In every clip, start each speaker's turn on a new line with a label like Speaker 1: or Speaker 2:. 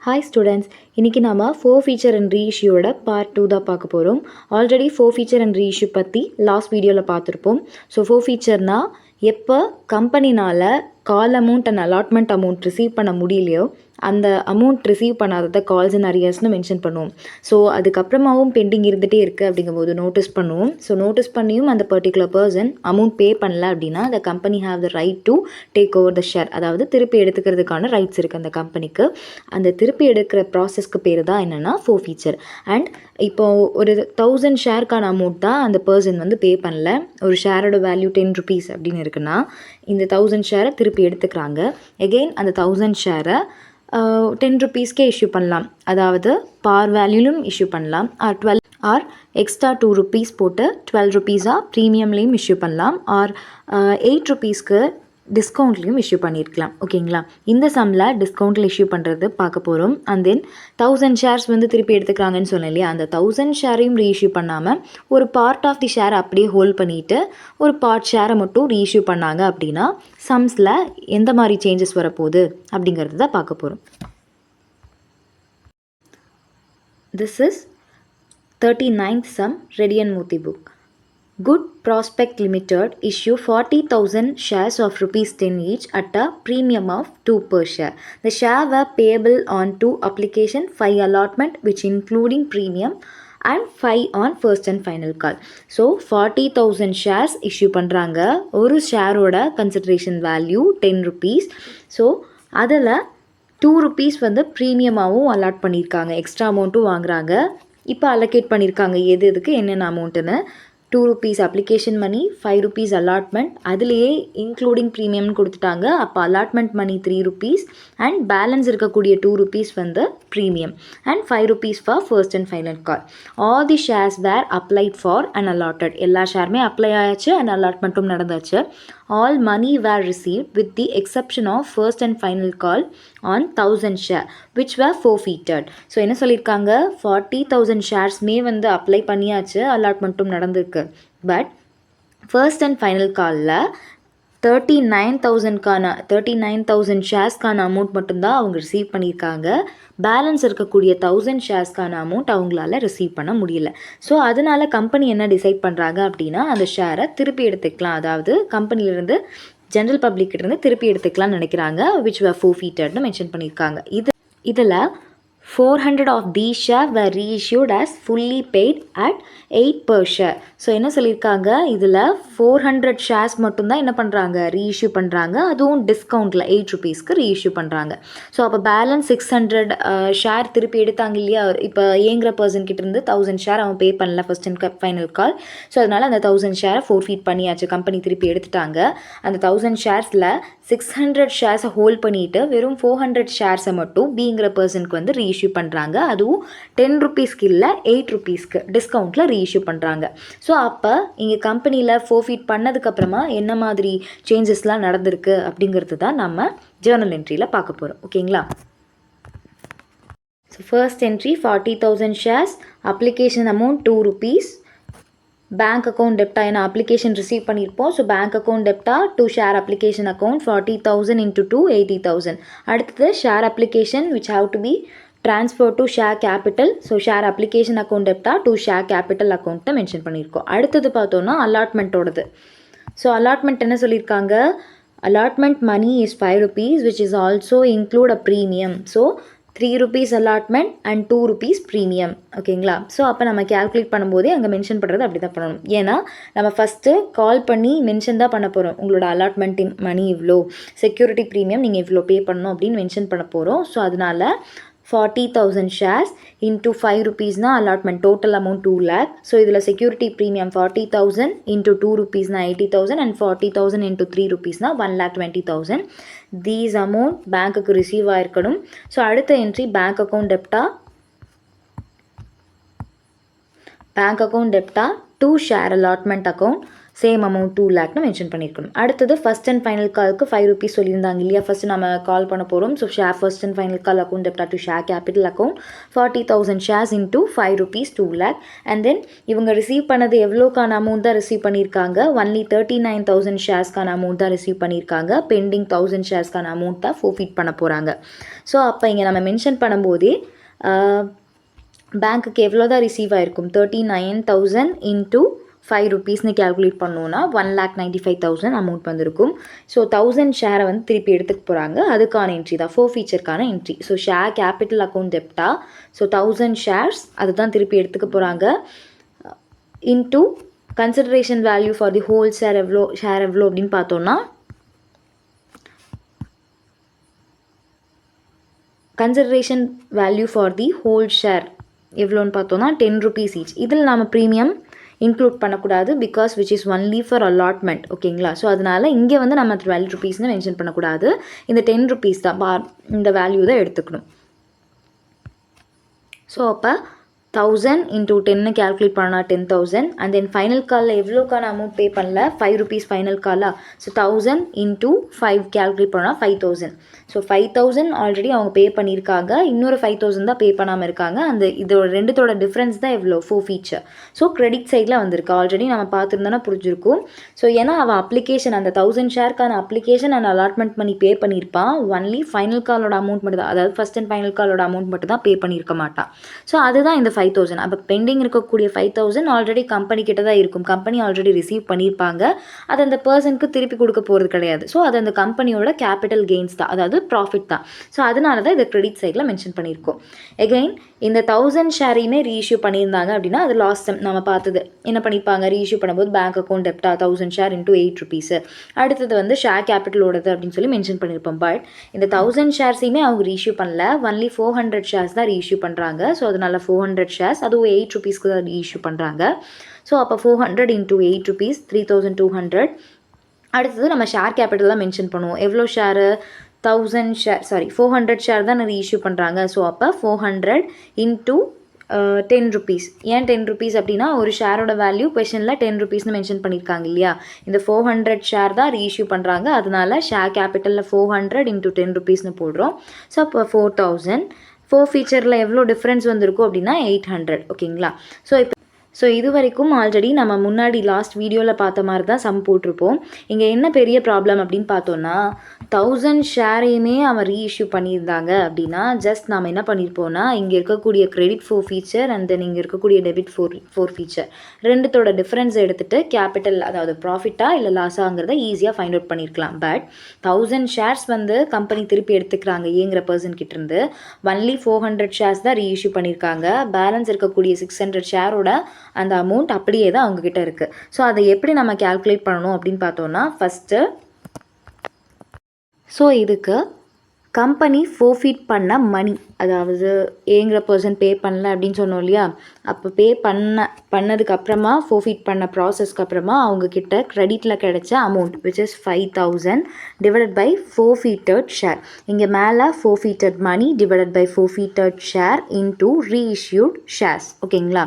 Speaker 1: Hi students, இன்னைக்கு நாம 4 feature and reissueோட part 2 தான் பார்க்க போறோம். ஆல்ரெடி 4 feature and reissue பத்தி லாஸ்ட் வீடியோவில் பார்த்துருப்போம். ஸோ 4 featureனா எப்போ கம்பெனினால் call amount and allotment amount receive பண்ண முடியலையோ அந்த அமௌண்ட் ரிசீவ் பண்ணாததை கால்ஸ் அண்ட் அரியர்ஸ்னு மென்ஷன் பண்ணுவோம். ஸோ அதுக்கப்புறமாவும் பெண்டிங் இருந்துகிட்டே இருக்குது அப்படிங்கும்போது நோட்டீஸ் பண்ணுவோம். ஸோ நோட்டீஸ் பண்ணியும் அந்த பர்டிகுலர் பர்சன் அமௌண்ட் பே பண்ணல அப்படின்னா அந்த company have the right to take over the share, அதாவது திருப்பி எடுத்துக்கிறதுக்கான ரைட்ஸ் இருக்குது அந்த கம்பெனிக்கு. அந்த திருப்பி எடுக்கிற ப்ராசஸ்க்கு பேர் தான் என்னென்னா 4 feature. அண்ட் இப்போ ஒரு 1000 ஷேருக்கான அமௌண்ட் தான் அந்த பர்சன் வந்து பே பண்ணல. ஒரு ஷேரோட வேல்யூ 10 rupees அப்படின்னு இருக்குன்னா இந்த 1000 ஷேரை திருப்பி எடுத்துக்கிறாங்க. எகெயின் அந்த 1000 ஷேரை 10 rupeesக்கே இஷ்யூ பண்ணலாம், அதாவது பார் வேல்யூலும் இஷ்யூ பண்ணலாம். ஆர் எக்ஸ்ட்ரா 2 rupees போட்டு 12 rupees ப்ரீமியம்லேயும் இஷ்யூ பண்ணலாம். ஆர் 8 rupeesக்கு டிஸ்கவுண்ட்லேயும் இஷ்யூ பண்ணியிருக்கலாம். ஓகேங்களா, இந்த சம்மில் டிஸ்கவுண்ட்டில் இஷ்யூ பண்ணுறது பார்க்க போகிறோம். அண்ட் தென் 1000 ஷேர்ஸ் வந்து திருப்பி எடுத்துக்கிறாங்கன்னு சொன்னேன் இல்லையா, அந்த 1000 ஷேரையும் ரீஇஷ்யூ பண்ணாமல் ஒரு பார்ட் ஆஃப் தி ஷேர் அப்படியே ஹோல்ட் பண்ணிவிட்டு ஒரு பார்ட் ஷேரை மட்டும் ரீஇஷ்யூ பண்ணாங்க அப்படின்னா சம்ஸில் எந்த மாதிரி சேஞ்சஸ் வரப்போகுது அப்படிங்கிறது தான் பார்க்க போகிறோம். This is 39th sum, Reddy and Murthy book. Good Prospect Limited issue 40,000 shares of rupees 10 each at a premium of 2 per share. The share were payable on 2 application, 5 allotment which including premium and 5 on first and final call. So 40,000 shares issue பண்ணுறாங்க. ஒரு ஷேரோட consideration value 10 rupees. So அதில் 2 rupees வந்து ப்ரீமியமாகவும் allot பண்ணியிருக்காங்க, extra அமௌண்ட்டும் வாங்குறாங்க. இப்போ allocate பண்ணியிருக்காங்க எதுக்கு என்னென்ன அமௌண்ட்டுன்னு. 2 rupees application money, 5 rupees allotment, அதுலேயே இன்க்ளூடிங் ப்ரீமியம்னு கொடுத்துட்டாங்க. அப்போ allotment money 3 rupees and balance இருக்கக்கூடிய 2 rupees வந்து premium and 5 rupees for first and final call. All the shares were applied for and allotted. எல்லா ஷேருமே அப்ளை ஆயாச்சு அண்ட் அலாட்மெண்ட்டும் நடந்தாச்சு. All money were received with the exception of first and final call on 1000 share which were forfeited. So என்ன சொல்லியிருக்காங்க, 40,000 ஷேர்ஸ்மே வந்து apply பண்ணியாச்சு, அலாட்மெண்ட்டும் நடந்திருக்கு. பட் ஃபர்ஸ்ட் அண்ட் ஃபைனல் காலில் 39,000 ஷேர்ஸ்க்கான அமௌண்ட் மட்டும்தான் அவங்க ரிசீவ் பண்ணியிருக்காங்க. பேலன்ஸ் இருக்கக்கூடிய 1000 ஷேர்ஸ்க்கான அமௌண்ட் அவங்களால ரிசீவ் பண்ண முடியல. ஸோ அதனால் கம்பெனி என்ன டிசைட் பண்ணுறாங்க அப்படின்னா அந்த ஷேரை திருப்பி எடுத்துக்கலாம், அதாவது கம்பெனிலேருந்து ஜென்ரல் பப்ளிக்கிட்டேருந்து திருப்பி எடுத்துக்கலாம்னு நினைக்கிறாங்க. விச் were forfeited மென்ஷன் பண்ணியிருக்காங்க. இதில் 400 of these share were reissued as fully paid at 8 per share. So என்ன சொல்லியிருக்காங்க, இதில் 400 ஷேர்ஸ் மட்டும்தான் என்ன பண்ணுறாங்க, ரீஇஷ்யூ பண்ணுறாங்க. அதுவும் டிஸ்கவுண்ட்டில் 8 rupeesக்கு ரீஇஷ்யூ பண்ணுறாங்க. ஸோ அப்போ பேலன்ஸ் 600 ஷேர் திருப்பி எடுத்தாங்க இல்லையா. இப்போ ஏங்குற பர்சன் கிட்டேருந்து 1000 ஷேர் அவன் பே பண்ணல first and final call. So அதனால் அந்த 1000 ஷேரை ஃபோர்ஃபீட் பண்ணியாச்சு, கம்பெனி திருப்பி எடுத்துட்டாங்க. அந்த 1000 ஷேர்ஸில் 600 ஷேர்ஸை ஹோல்ட் பண்ணிவிட்டு வெறும் 400 ஷேர்ஸை மட்டும் பிங்கிற பர்சனுக்கு வந்து ரீஇஷ்யூ பண்ணுறாங்க. அதுவும் 10 rupeesக்கு இல்லை 8 rupeesக்கு டிஸ்கவுண்ட்டில் ரீஇஷ்யூ பண்ணுறாங்க. ஸோ அப்போ இங்கே கம்பெனியில் ஃபோர்ஃபீட் பண்ணதுக்கப்புறமா என்ன மாதிரி சேஞ்சஸ்லாம் நடந்திருக்கு அப்படிங்கிறது தான் நம்ம ஜேர்னல் என்ட்ரியில் பார்க்க போகிறோம். ஓகேங்களா. So first entry 40,000 shares, application amount 2 rupees, bank account டெப்டா, ஏன்னா அப்ளிகேஷன் ரிசீவ் பண்ணியிருப்போம். ஸோ பேங்க் அக்கௌண்ட் டெப்டா to share application account 40,000 into 2 80,000. அடுத்தது share application which have to be transfer to share capital. So share application account டெப்டா to share capital அக்கௌண்ட்டை mention பண்ணியிருக்கோம். அடுத்தது பார்த்தோன்னா அலாட்மெண்ட்டோடது. ஸோ அலாட்மெண்ட் என்ன சொல்லியிருக்காங்க, allotment money is 5 rupees which is also include a premium. So 3 rupees allotment and 2 rupees premium. ஓகேங்களா. So அப்போ நம்ம கேல்குலேட் பண்ணும்போதே அங்கே மென்ஷன் பண்ணுறது அப்படி தான் பண்ணணும். ஏன்னா நம்ம ஃபஸ்ட்டு கால் பண்ணி மென்ஷன் தான் பண்ண போகிறோம், உங்களோட அலாட்மெண்ட் மணி இவ்வளோ, செக்யூரிட்டி ப்ரீமியம் நீங்கள் இவ்வளோ பே பண்ணணும் அப்படின்னு மென்ஷன் பண்ண போகிறோம். ஸோ அதனால் 40,000 shares into 5 rupeesனா allotment total amount 2 lakh. So இதில் security premium 40,000 into 2 rupeesனா 80,000 and 40,000 into 3 rupeesனா 1,20,000. these amount பேங்க்குக்கு ரிசீவ் ஆயிருக்கணும். ஸோ அடுத்த என்ட்ரி பேங்க் அக்கௌண்ட் டெப்டா to share allotment account. Same amount 2 லேக்னு மென்ஷன் பண்ணியிருக்கணும். அடுத்தது ஃபஸ்ட் அண்ட் ஃபைனல் காலுக்கு 5 rupees சொல்லியிருந்தாங்க இல்லையா, ஃபஸ்ட்டு நம்ம கால் பண்ண போகிறோம். So share first and final call account dept to share capital account 40,000 shares into 5 rupees 2 lakh. And then இவங்க ரிசீவ் பண்ணது எவ்வளோக்கான அமௌண்ட் தான் ரிசீவ் பண்ணியிருக்காங்க, ஒன்லி 39,000 ஷேர்ஸ்க்கான அமௌண்ட் தான் ரிசீவ் பண்ணியிருக்காங்க. பெண்டிங் 1000 ஷேர்ஸ்க்கான அமௌண்ட் தான் ஃபோர்ஃபீட் பண்ண போகிறாங்க. ஸோ அப்போ இங்கே நம்ம மென்ஷன் பண்ணும்போதே பேங்க்குக்கு எவ்வளோ தான் ரிசீவ் ஆகிருக்கும், 39,000 into 5 rupeesனு கேல்குலேட் பண்ணோன்னா 1,95,000 அமௌண்ட் வந்திருக்கும். ஸோ 1000 ஷேரை வந்து திருப்பி எடுத்துக்க போகிறாங்க, அதுக்கான என்ட்ரி தான் ஃபோர் ஃபீச்சருக்கான entry. So share capital account டெப்டா, ஸோ 1000 ஷேர்ஸ் அதுதான் திருப்பி எடுத்துக்க போகிறாங்க. Into consideration value for the whole share எவ்வளோ அப்படின்னு பார்த்தோன்னா, consideration value for the whole share எவ்வளோன்னு பார்த்தோன்னா 10 rupees ஈச். இதில் நம்ம ப்ரீமியம் இன்க்ளூட் பண்ணக்கூடாது, because which is only for allotment. ஓகேங்களா, ஸோ அதனால் இங்கே வந்து நம்ம 12 rupeesனு மென்ஷன் பண்ணக்கூடாது, இந்த 10 rupees தான் இந்த வேல்யூ தான் எடுத்துக்கணும். ஸோ அப்போ 1000 into 10 கேல்குலேட் பண்ணால் 10,000. அண்ட் தென் ஃபைனல் காலில் எவ்வளோக்கான அமௌண்ட் பே பண்ணல, 5 rupees ஃபைனல் காலா. ஸோ 1000 into 5 கேல்குலேட் பண்ணால் 5,000. ஸோ 5,000 ஆல்ரெடி அவங்க பே பண்ணியிருக்காங்க, இன்னொரு 5,000 தான் பே பண்ணாமல் இருக்காங்க. அந்த இதோட ரெண்டுத்தோட டிஃப்ரென்ஸ் தான் எவ்வளோ, ஃபோர் ஃபீச்சர். ஸோ கிரெடிட் சைடில் வந்திருக்கு, ஆல்ரெடி நம்ம பார்த்துருந்தோன்னா புரிஞ்சிருக்கும். ஸோ ஏன்னா அவன் அப்ளிகேஷன் அந்த 1000 ஷேர்க்கான அப்ளிகேஷன் அண்ட் அலாட்மெண்ட் பண்ணி பே பண்ணியிருப்பான், ஒன்லி ஃபைனல் காலோட அமௌண்ட் மட்டும் தான், அதாவது ஃபஸ்ட் அண்ட் ஃபைனல் காலோட அமௌண்ட் மட்டும் தான் பே பண்ணியிருக்க மாட்டான். ஸோ அதுதான் இந்த 5,000. அப்போ பெண்டிங் இருக்கக்கூடிய 5,000 ஆல்ரெடி கம்பெனி கிட்ட தான் இருக்கும், கம்பெனி ஆல்ரெடி ரிசீவ் பண்ணியிருப்பாங்க, அது அந்த பர்சனுக்கு திருப்பி கொடுக்க போகிறது கிடையாது. ஸோ அது அந்த கம்பெனியோட கேபிட்டல் கெயின்ஸ் தான், அதாவது ப்ராஃபிட் தான். ஸோ அதனால தான் இதை கிரெடிட் சைடில் மென்ஷன் பண்ணியிருக்கோம். எகெயின் இந்த 1000 ஷேரையுமே ரீஇஷ்யூ பண்ணியிருந்தாங்க அப்படின்னா அது லாஸ்ட் டைம் நம்ம பார்த்தது என்ன பண்ணியிருப்பாங்க, ரீஇஷ்யூ பண்ணும்போது பேங்க் அக்கௌண்ட் டெப்டா 1000 ஷேர் into 8 rupees. அடுத்தது வந்து ஷேர் கேபிட்டலோடது அப்படின்னு சொல்லி மென்ஷன் பண்ணியிருப்போம். பட் இந்த 1000 ஷேர்ஸையுமே அவங்க ரீஇஷ்யூ பண்ணல, ஒன்லி 400 ஷேர்ஸ் தான் ரீஇஷ்யூ பண்ணுறாங்க. ஸோ அதனால 400 ஷேர்ஸ், அதுவும் 8 rupeesக்கு தான் ரீஇஷ்யூ பண்ணுறாங்க. ஸோ அப்போ 400 into 8 rupees 3,200. அடுத்தது நம்ம ஷேர் கேபிட்டல் தான் மென்ஷன் பண்ணுவோம், எவ்வளோ ஷேரு, 1000 ஷேர் 400 ஷேர் தான் ரீஇஷ்யூ பண்ணுறாங்க. ஸோ அப்போ 400 into 10 rupees. ஏன் 10 rupees அப்படின்னா ஒரு ஷேரோட வேல்யூ கொஷனில் 10 rupeesனு மென்ஷன் பண்ணியிருக்காங்க இல்லையா, இந்த 400 ஷேர் தான் ரீஇஷ்யூ பண்ணுறாங்க, அதனால ஷேர் கேபிட்டலில் 400 into 10 rupeesனு போடுறோம். ஸோ அப்போ 4,000. ஃபோர் ஃபீச்சரில் எவ்வளோ டிஃப்ரென்ஸ் வந்திருக்கும் அப்படின்னா 800. ஓகேங்களா, ஸோ இது வரைக்கும் ஆல்ரெடி நம்ம முன்னாடி லாஸ்ட் வீடியோவில் பார்த்த மாதிரி தான் சம் போட்டிருப்போம். இங்கே என்ன பெரிய ப்ராப்ளம் அப்படின்னு பார்த்தோன்னா, 1000 ஷேரையுமே அவன் ரீஇஷ்யூ பண்ணியிருந்தாங்க அப்படின்னா ஜஸ்ட் நம்ம என்ன பண்ணியிருப்போம்னா, இங்கே இருக்கக்கூடிய credit four feature and then இங்கே இருக்கக்கூடிய டெபிட் ஃபோர் ஃபீச்சர் ரெண்டுத்தோட டிஃப்ரென்ஸ் எடுத்துகிட்டு கேபிட்டல், அதாவது ப்ராஃபிட்டாக இல்லை லாஸாங்கிறத ஈஸியாக ஃபைண்ட் அவுட் பண்ணியிருக்கலாம். பட் 1000 ஷேர்ஸ் வந்து கம்பெனி திருப்பி எடுத்துக்கிறாங்க ஏங்கிற பர்சன் கிட்டேருந்து, ஒன்லி 400 ஷேர்ஸ் தான் ரீஇஷ்யூ பண்ணியிருக்காங்க, பேலன்ஸ் இருக்கக்கூடிய 600 ஷேரோட அந்த அமௌண்ட் அப்படியே தான் அவங்கக்கிட்ட இருக்குது. ஸோ அதை எப்படி நம்ம கேல்குலேட் பண்ணணும் அப்படின்னு பார்த்தோன்னா, ஃபஸ்ட்டு ஸோ இதுக்கு கம்பெனி ஃபோர்ஃபீட் பண்ண மணி, அதாவது ஏங்கிற பர்சன் பே பண்ணல அப்படின்னு சொன்னோம் இல்லையா, அப்போ பே பண்ணதுக்கப்புறமா ஃபோர்ஃபீட் பண்ண ப்ராசஸ்க்கு அப்புறமா அவங்கக்கிட்ட க்ரெடிட்டில் கிடைச்ச amount which is 5,000 divided by forfeited share. இங்கே மேலே forfeited money divided by forfeited share into reissued shares. ஓகேங்களா,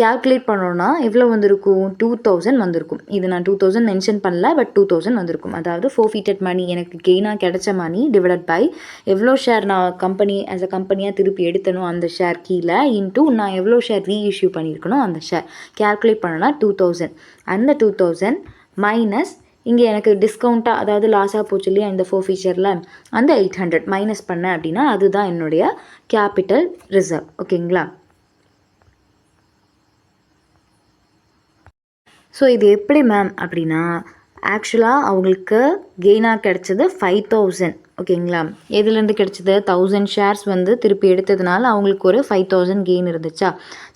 Speaker 1: கேல்குலேட் பண்ணோன்னா எவ்வளோ வந்திருக்கும், 2,000 வந்திருக்கும். இது நான் 2,000 மென்ஷன் பண்ணல, பட் 2,000 வந்திருக்கும். அதாவது ஃபோர்ஃபீட்டட் மணி எனக்கு கெயினாக கிடைச்ச மணி டிவைடட் பை எவ்வளோ ஷேர் நான் கம்பெனி ஆஸ் அ கம்பெனியாக திருப்பி எடுத்தணும் அந்த ஷேர் கீழே இன்டூ நான் எவ்வளோ ஷேர் ரீஇஷ்யூ பண்ணியிருக்கணும் அந்த ஷேர். கேல்குலேட் பண்ணனா 2,000. அந்த 2,000 மைனஸ் இங்கே எனக்கு டிஸ்கவுண்ட்டாக, அதாவது லாஸாக போச்சு இல்லையா இந்த ஃபோர் ஃபீச்சரில், அந்த 800 மைனஸ் பண்ணேன் அப்படின்னா அதுதான் என்னுடைய கேபிட்டல் ரிசர்வ். ஓகேங்களா, ஸோ இது எப்படி மேம் அப்படின்னா, ஆக்சுவலாக அவங்களுக்கு கெயினாக கிடச்சது 5,000. ஓகேங்களா, எதுலேருந்து கிடச்சிது, 1000 ஷேர்ஸ் வந்து திருப்பி எடுத்ததுனால அவங்களுக்கு ஒரு 5,000 கெயின் இருந்துச்சா.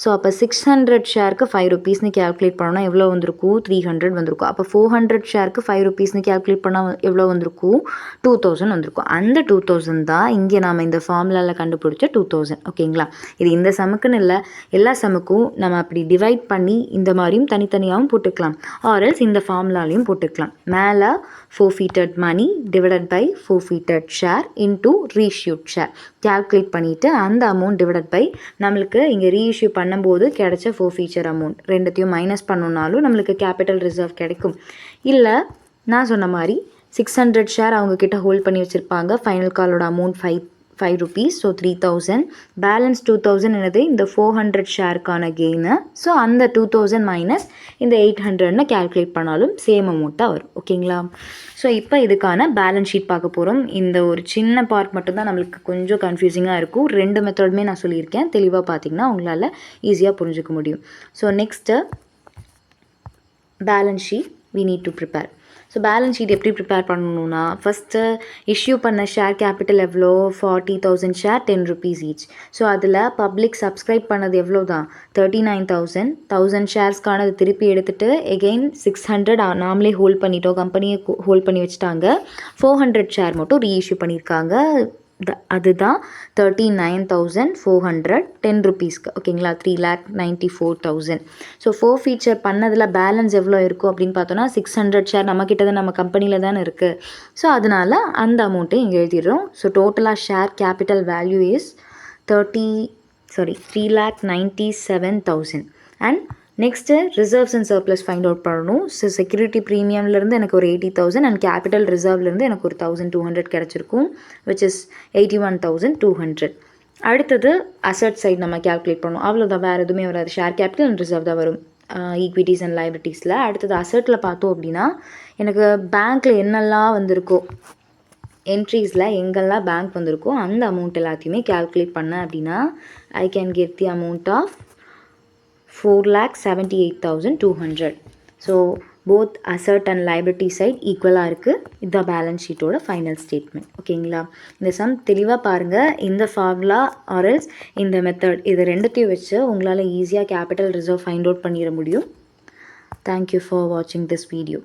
Speaker 1: ஸோ அப்போ 600 ஷேருக்கு 5 rupeesனு கேல்குலேட் பண்ணோன்னா எவ்வளோ வந்திருக்கும், 300 வந்திருக்கும். அப்போ 400 ஷேருக்கு 5 rupeesனு கேல்குலேட் பண்ணால் எவ்வளோ வந்திருக்கும், 2,000 வந்திருக்கும். அந்த 2,000 தான் இங்கே நாம் இந்த ஃபார்முலாவில் கண்டுபிடிச்ச 2,000. ஓகேங்களா, இது இந்த சமுக்குன்னு இல்லை, எல்லா சமுக்கும் நம்ம அப்படி டிவைட் பண்ணி இந்த மாதிரியும் தனித்தனியாகவும் போட்டுக்கலாம், ஆர்எல்ஸ் இந்த ஃபார்முலாலையும் போட்டுக்கலாம். மேலே forfeited money divided by forfeited unlimited share into reissued share calculate பண்ணிவிட்டு அந்த அமௌண்ட் டிவைடட் பை நம்மளுக்கு இங்கே ரீஇஷ்யூ பண்ணும்போது கிடைச்ச ஃபீச்சர் அமௌண்ட் ரெண்டுத்தையும் மைனஸ் பண்ணோன்னாலும் நம்மளுக்கு கேபிட்டல் ரிசர்வ் கிடைக்கும். இல்லை நான் சொன்ன மாதிரி 600 ஷேர் அவங்கக்கிட்ட ஹோல்ட் பண்ணி வச்சுருப்பாங்க. ஃபைனல் காலோட அமௌண்ட் 5 rupees, ஸோ 3000. பேலன்ஸ் 2000 என்னது இந்த 400 ஷேருக்கான கெயினு. ஸோ அந்த 2000 மைனஸ் இந்த 800ன்னு கேல்குலேட் பண்ணாலும் சேம் அமௌண்ட்டாக வரும். ஓகேங்களா? ஸோ இப்போ இதுக்கான பேலன்ஸ் ஷீட் பார்க்க போகிறோம். இந்த ஒரு சின்ன பார்ட் மட்டும்தான் நம்மளுக்கு கொஞ்சம் கன்ஃபியூசிங்காக இருக்கும். 2 மெத்தடுமே நான் சொல்லியிருக்கேன். தெளிவாக பார்த்தீங்கன்னா உங்களால் ஈஸியாக புரிஞ்சுக்க முடியும். So next balance sheet we need to prepare. So balance sheet எப்படி ப்ரிப்பேர் பண்ணணுன்னா ஃபஸ்ட்டு இஷ்யூ பண்ண ஷேர் கேபிட்டல் எவ்வளோ 40,000 ஷேர் 10 rupees ஈச். ஸோ அதில் பப்ளிக் சப்ஸ்கிரைப் பண்ணது எவ்வளோ தான் 39,000. 1000 ஷேர்ஸ்க்கானது திருப்பி எடுத்துகிட்டு எகெயின் 600 நாமளே ஹோல்ட் பண்ணிட்டோம், கம்பெனியை ஹோல்ட் பண்ணி வச்சுட்டாங்க. 400 ஷேர் மட்டும் ரீஇஷ்யூ பண்ணியிருக்காங்க. அதுதான் 39,400 10 rupeesக்கு. ஓகேங்களா? 3,94,000. ஸோ ஃபீச்சர் பண்ணதில் பேலன்ஸ் எவ்வளோ இருக்கும் அப்படின்னு பார்த்தோன்னா 600 ஷேர் நம்மக்கிட்ட தான், நம்ம கம்பெனியில் தானே இருக்குது. ஸோ அதனால் அந்த அமௌண்ட்டை இங்கே எழுதிடுறோம். ஸோ டோட்டலாக share capital value is 3,97,000. And next reserves and surplus find out பண்ணணும். ஸோ செக்யூரிட்டி ப்ரீமியம்லேருந்து எனக்கு ஒரு 80,000 அண்ட் கேபிட்டல் ரிசர்வ்லேருந்து எனக்கு ஒரு 1,200 கிடச்சிருக்கும், விச் இஸ் 81,200. அடுத்தது அசட் சைட் நம்ம கேல்குலேட் பண்ணணும். அவ்வளோதான், வேறு எதுவுமே வராது. ஷேர் கேபிட்டல் அண்ட் ரிசர்வ் தான் வரும் ஈக்விட்டிஸ் அண்ட் லைபிலிட்டிஸில். அடுத்தது அசட்டில் பார்த்தோம் அப்படின்னா எனக்கு பேங்க்கில் என்னெல்லாம் வந்திருக்கோ, என்ட்ரீஸில் எங்கெல்லாம் பேங்க் வந்திருக்கோ அந்த அமௌண்ட் எல்லாத்தையுமே கேல்குலேட் பண்ணேன் அப்படின்னா I can get the amount of 4,78,200. So both asset and liability side ஈக்குவலாக இருக்குது. இதுதான் பேலன்ஸ் ஷீட்டோட ஃபைனல் ஸ்டேட்மெண்ட். ஓகேங்களா? இந்த சம் தெளிவாக பாருங்கள். இந்த ஃபார்முலா ஆர்எல்ஸ் இந்த மெத்தட் இது ரெண்டுத்தையும் வச்சு உங்களால் ஈஸியாக கேபிட்டல் ரிசர்வ் ஃபைண்ட் அவுட் பண்ணிட முடியும். தேங்க்யூ ஃபார் வாட்சிங் திஸ் வீடியோ.